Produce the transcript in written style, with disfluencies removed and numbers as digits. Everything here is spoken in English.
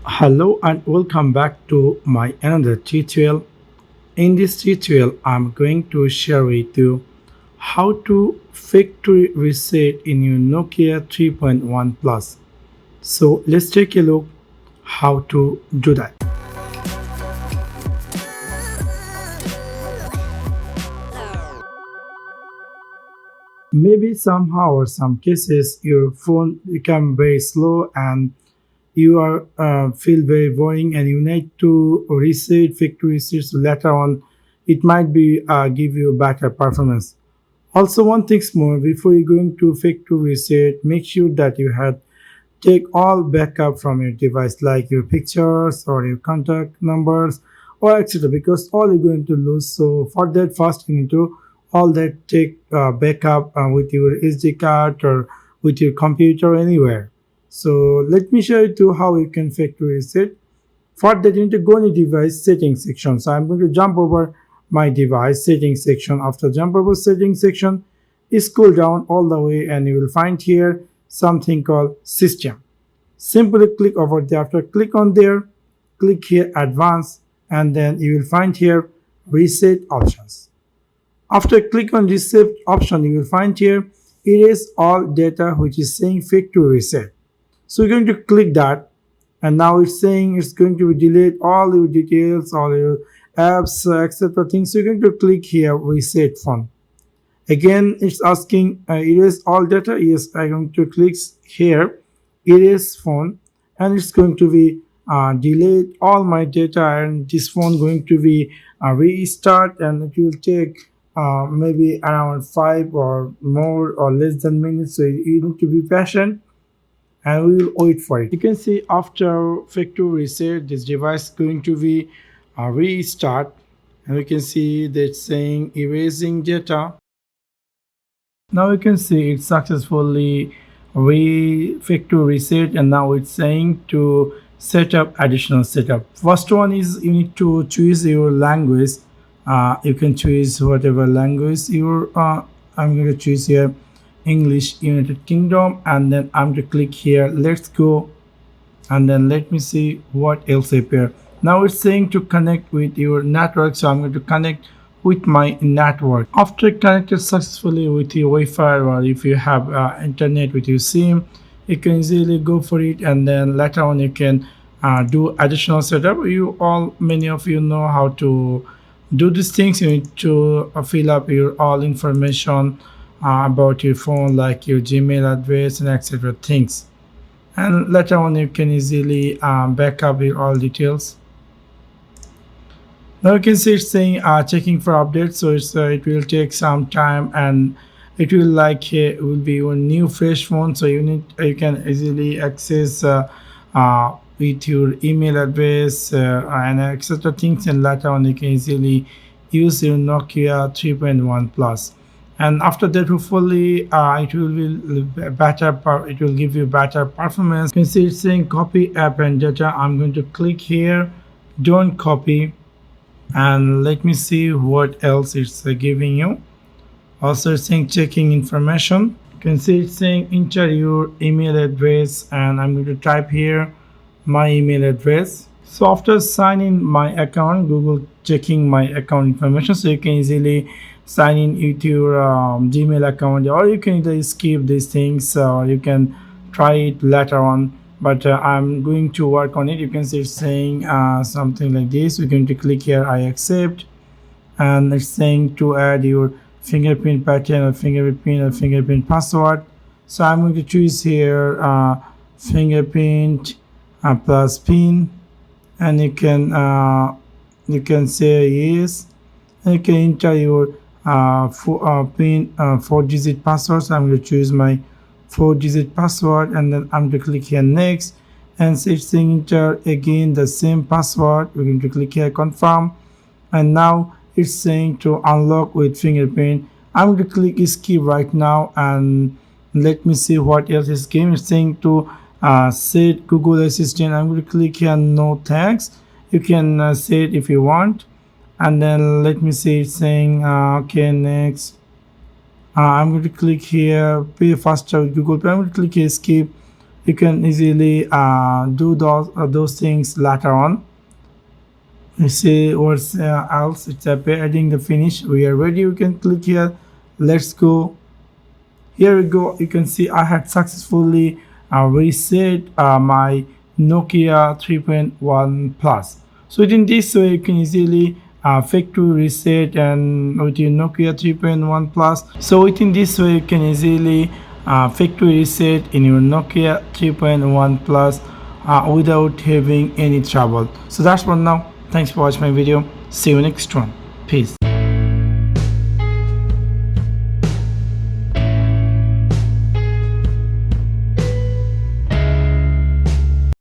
Hello and welcome back to my another tutorial. In this tutorial, I'm going to share with you how to factory reset in your Nokia 3.1 Plus. So let's take a look how to do that. Maybe somehow or some cases your phone become very slow and you are feel very boring and you need to reset factory resets later on. It might be give you better performance. Also, one thing more, before you going to factory reset, make sure that you had take all backup from your device, like your pictures or your contact numbers or etc. Because all you're going to lose. So for that, first you need to all that take backup with your SD card or with your computer anywhere. So let me show you to how you can factory reset. For that, you need to go in the device settings section. So I'm going to jump over my device settings section. After jump over settings section, scroll down all the way and you will find here something called system. Simply click over there. After click on there, click here advanced and then you will find here reset options. After click on reset option, you will find here erase all data which is saying factory reset. So you're going to click that and now it's saying it's going to delete all your details, all your apps, etc. things. So you're going to click here reset phone. Again, it's asking erase all data. Yes, I'm going to click here erase phone and it's going to be delete all my data and this phone going to be restart and it will take maybe around 5 or more or less than minutes. So you need to be patient and we will wait for it. You can see after factory reset, this device going to be restart, and we can see that saying erasing data. Now you can see it successfully factory reset, and now it's saying to set up additional setup. First one is you need to choose your language. You can choose whatever language you I'm going to choose here English United Kingdom, and then I'm going to click here let's go, and then let me see what else appear. Now it's saying to connect with your network, so I'm going to connect with my network. After connected successfully with your Wi-Fi, or if you have internet with your SIM, you can easily go for it, and then later on you can do additional setup. You all many of you know how to do these things. You need to fill up your all information about your phone, like your Gmail address and etc. things, and later on you can easily back up your all details. Now you can see it's saying checking for updates, so it will take some time and it will like it will be your new fresh phone, so you can easily access with your email address and etc things, and later on you can easily use your Nokia 3.1 Plus. And after that, hopefully it will be it will give you better performance. You can see it's saying copy app and data. I'm going to click here don't copy, and let me see what else it's giving you. Also it's saying checking information. You can see it's saying enter your email address, and I'm going to type here my email address. So after signing my account, Google checking my account information, so you can easily sign in with your Gmail account, or you can either skip these things or you can try it later on, but I'm going to work on it. You can see it's saying something like this. We're going to click here I accept, and it's saying to add your fingerprint pattern or fingerprint pin or fingerprint password. So I'm going to choose here fingerprint plus pin, and you can say yes, and you can enter your pin 4-digit password. So I'm going to choose my 4-digit password, and then I'm going to click here next, and it's saying enter again the same password. We're going to click here confirm, and now it's saying to unlock with fingerprint. I'm going to click skip right now, and let me see what else is game. It's saying to set Google Assistant. I'm going to click here no thanks. You can say it if you want, and then let me see it's saying okay next. I'm going to click here pay faster with Google Pay. I'm going to click here skip you can easily do those things later on. You see what's else, it's adding the finish. We are ready, you can click here, let's go. Here we go, you can see I had successfully reset my Nokia 3.1 plus. So in this way you can easily factory reset and with your Nokia 3.1 plus. So within this way you can easily factory reset in your Nokia 3.1 plus without having any trouble. So that's for now. Thanks for watching my video. See you next one. Peace.